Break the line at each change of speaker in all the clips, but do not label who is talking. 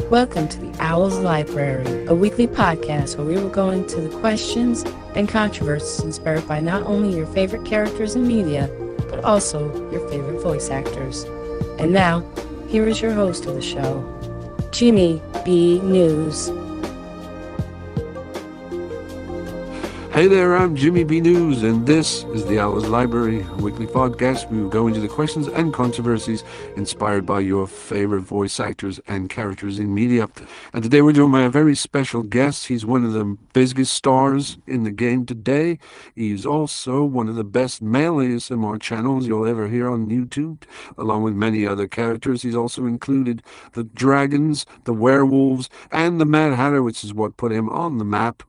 Welcome to the Owl's Library, a weekly podcast where we will go into the questions and controversies inspired by not only your favorite characters in media, but also your favorite voice actors. And now, here is your host of the show, Jimmy B. News.
Hey there, I'm Jimmy B. News, and this is the Owl's Library, a weekly podcast. We will go into the questions and controversies inspired by your favorite voice actors and characters in media. And today we're doing my very special guest. He's one of the biggest stars in the game today. He's also one of the best male ASMR channels you'll ever hear on YouTube, along with many other characters. He's also included the dragons, the werewolves, and the Mad Hatter, which is what put him on the map.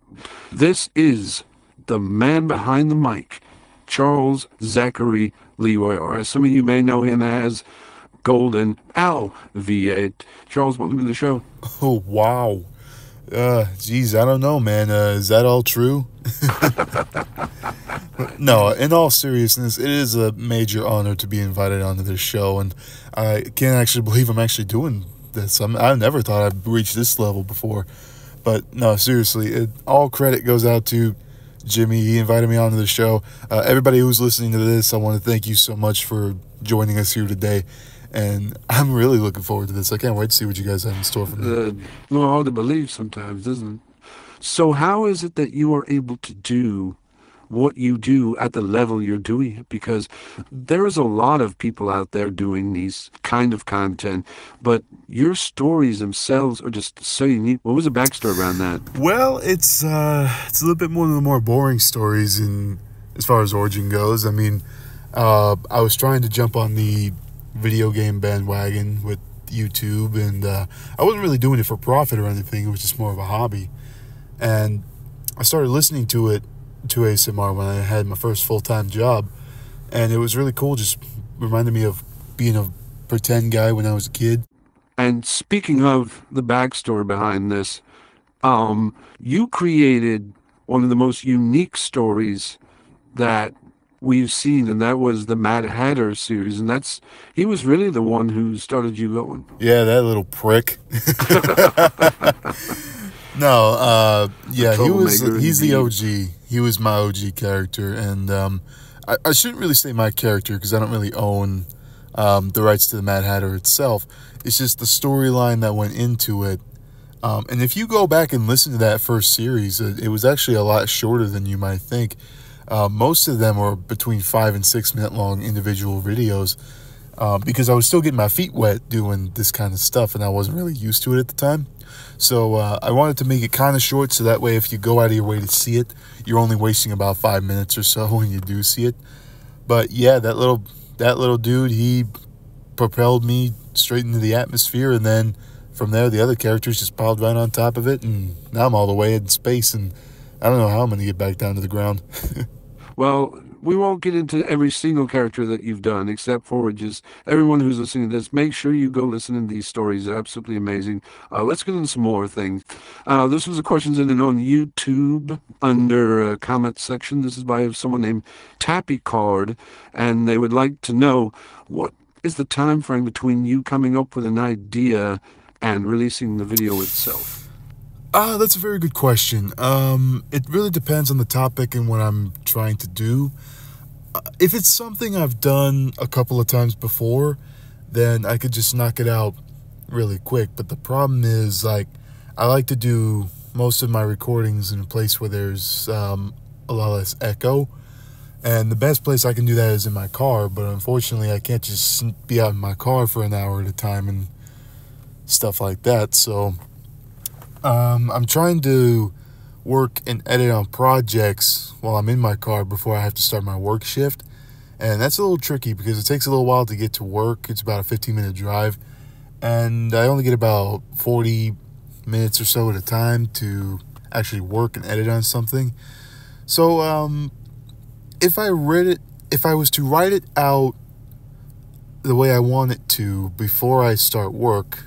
This is the man behind the mic, Charles Zachary Leroy, or as some of you may know him as GoldenOwlVA. Charles, welcome to the show.
Oh, wow. Geez, I don't know, man. Is that all true? No, in all seriousness, it is a major honor to be invited onto this show, and I can't actually believe I'm actually doing this. I never thought I'd reach this level before. But no, seriously, all credit goes out to Jimmy. He invited me onto the show. Everybody who's listening to this, I want to thank you so much for joining us here today. And I'm really looking forward to this. I can't wait to see what you guys have in store for me.
Well, hard to believe sometimes, isn't it? So how is it that you are able to do what you do at the level you're doing it? Because there is a lot of people out there doing these kind of content, but your stories themselves are just so unique. What was the backstory around that?
Well, it's a little bit one of the more boring stories as far as origin goes. I mean, I was trying to jump on the video game bandwagon with YouTube, and I wasn't really doing it for profit or anything. It was just more of a hobby. And I started listening to ASMR when I had my first full-time job, and it was really cool. Just reminded me of being a pretend guy when I was a kid.
And speaking of the backstory behind this, you created one of the most unique stories that we've seen, and that was the Mad Hatter series, and he was really the one who started you going.
Yeah, that little prick. No, yeah, he's the OG. He was my OG character, and I shouldn't really say my character because I don't really own the rights to the Mad Hatter itself. It's just the storyline that went into it. And if you go back and listen to that first series, it was actually a lot shorter than you might think. Most of them were between 5 and 6 minute long individual videos because I was still getting my feet wet doing this kind of stuff, and I wasn't really used to it at the time. So I wanted to make it kind of short, so that way if you go out of your way to see it, you're only wasting about 5 minutes or so when you do see it. But yeah, that little dude, he propelled me straight into the atmosphere, and then from there the other characters just piled right on top of it, and now I'm all the way in space, and I don't know how I'm going to get back down to the ground.
Well, we won't get into every single character that you've done, except for just everyone who's listening to this. Make sure you go listen to these stories. They're absolutely amazing. Let's get into some more things. This was a question sent in on YouTube under comment section. This is by someone named Tappy Card, and they would like to know, what is the time frame between you coming up with an idea and releasing the video itself?
That's a very good question. It really depends on the topic and what I'm trying to do. If it's something I've done a couple of times before, then I could just knock it out really quick. But the problem is, I like to do most of my recordings in a place where there's a lot less echo. And the best place I can do that is in my car. But unfortunately, I can't just be out in my car for an hour at a time and stuff like that. So I'm trying to work and edit on projects while I'm in my car before I have to start my work shift. And that's a little tricky because it takes a little while to get to work. It's about a 15-minute drive. And I only get about 40 minutes or so at a time to actually work and edit on something. So if I was to write it out the way I want it to before I start work,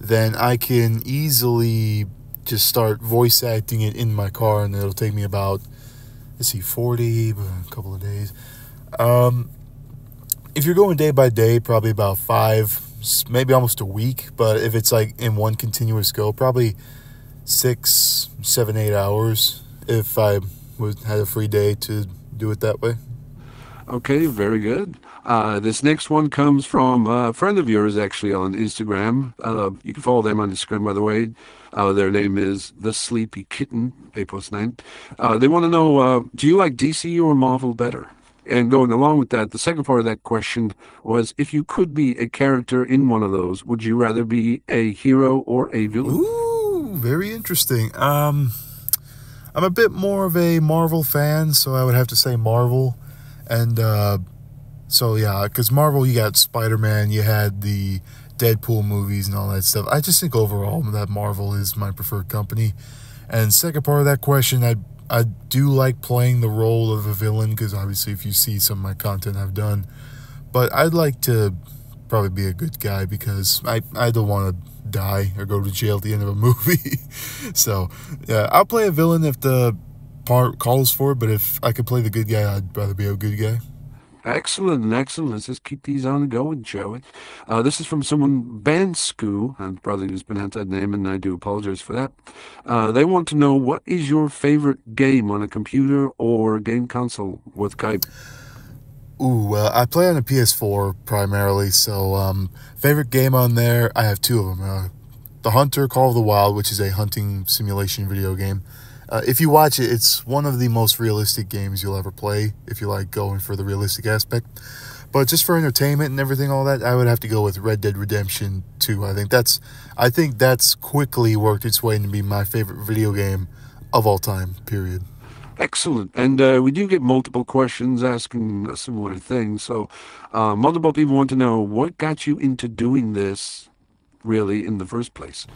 then I can easily just start voice acting it in my car, and it'll take me about, 40, a couple of days. If you're going day by day, probably about 5 maybe almost a week. But if it's like in one continuous go, probably 6, 7, 8 hours if I had a free day to do it that way.
Okay, very good. This next one comes from a friend of yours, actually, on Instagram. You can follow them on Instagram, by the way. Their name is The Sleepy Kitten, +9. They want to know, do you like DC or Marvel better? And going along with that, the second part of that question was, if you could be a character in one of those, would you rather be a hero or a villain?
Ooh, very interesting. I'm a bit more of a Marvel fan, so I would have to say Marvel. And so, yeah, because Marvel, you got Spider-Man, you had the Deadpool movies and all that stuff. I just think overall that Marvel is my preferred company. And second part of that question, I do like playing the role of a villain, because obviously if you see some of my content I've done. But I'd like to probably be a good guy, because I don't want to die or go to jail at the end of a movie. So, yeah, I'll play a villain if the part calls for it, but if I could play the good guy, I'd rather be a good guy.
Excellent, excellent. Let's just keep these on going, shall we? This is from someone, Bansku. I'm probably just pronounced that name, and I do apologize for that. They want to know, what is your favorite game on a computer or game console with Skype?
Ooh, I play on a PS4 primarily, so favorite game on there, I have two of them. The Hunter, Call of the Wild, which is a hunting simulation video game. If you watch it, it's one of the most realistic games you'll ever play, if you like going for the realistic aspect. But just for entertainment and everything, all that, I would have to go with Red Dead Redemption 2. I think that's quickly worked its way into be my favorite video game of all time, period.
Excellent. And we do get multiple questions asking a similar thing. So multiple people want to know, what got you into doing this really in the first place?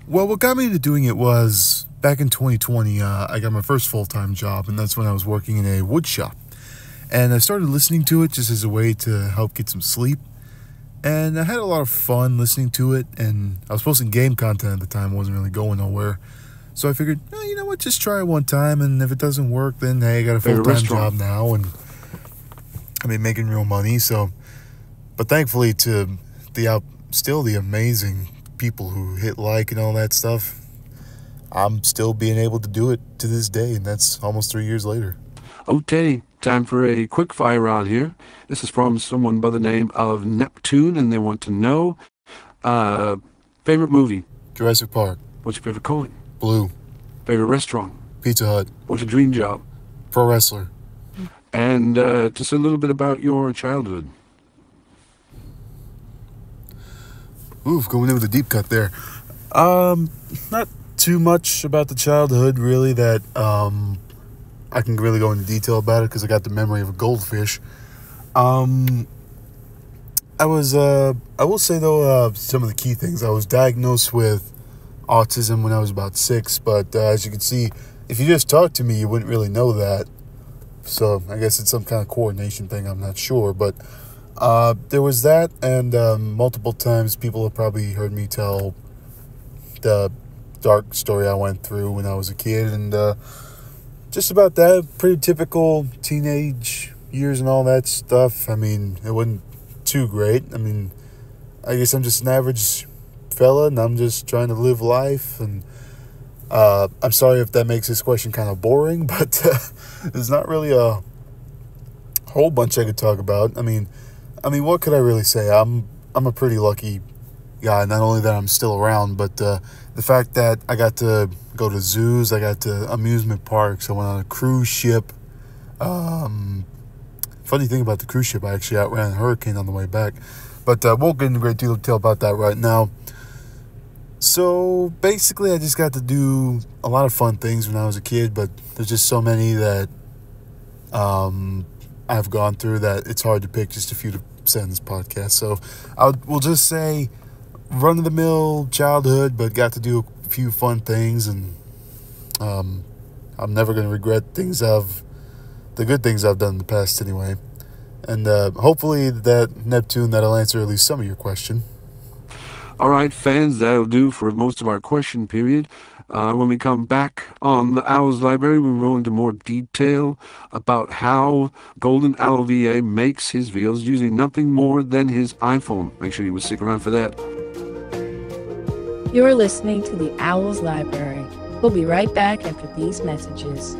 Well, what got me into doing it was back in 2020, I got my first full-time job, and that's when I was working in a wood shop. And I started listening to it just as a way to help get some sleep. And I had a lot of fun listening to it, and I was posting game content at the time, wasn't really going nowhere. So I figured, oh, you know what, just try it one time, and if it doesn't work, then hey, I got a full-time job now, and I mean, making real money. So, but thankfully to still the amazing people who hit like and all that stuff, I'm still being able to do it to this day, and that's almost 3 years later.
Okay, time for a quick fire round here. This is from someone by the name of Neptune, and they want to know, favorite movie?
Jurassic Park.
What's your favorite color?
Blue.
Favorite restaurant?
Pizza Hut.
What's your dream job?
Pro wrestler.
And just a little bit about your childhood.
Oof, going in with a deep cut there. Not too much about the childhood, really, that I can really go into detail about it, because I got the memory of a goldfish. I will say, though, some of the key things. I was diagnosed with autism when I was about 6, but as you can see, if you just talked to me, you wouldn't really know that. So I guess it's some kind of coordination thing, I'm not sure, but there was that, and multiple times people have probably heard me tell the dark story I went through when I was a kid, and just about that, pretty typical teenage years and all that stuff. I mean, it wasn't too great. I mean, I guess I'm just an average fella, and I'm just trying to live life, and I'm sorry if that makes this question kind of boring, but there's not really a whole bunch I could talk about. I mean, what could I really say? I'm a pretty lucky guy. Not only that I'm still around, but the fact that I got to go to zoos, I got to amusement parks, I went on a cruise ship. Funny thing about the cruise ship, I actually outran a hurricane on the way back, but won't get into great detail about that right now. So basically, I just got to do a lot of fun things when I was a kid, but there's just so many that I've gone through that it's hard to pick just a few to say in this podcast. So we'll just say run-of-the-mill childhood, but got to do a few fun things, and I'm never going to regret the good things I've done in the past anyway. And hopefully that, Neptune, that'll answer at least some of your question.
All right, fans, that'll do for most of our question period. When we come back on the Owls Library, we'll go into more detail about how GoldenOwlVA makes his videos using nothing more than his iPhone. Make sure you will stick around for that.
You're listening to the Owls Library. We'll be right back after these messages.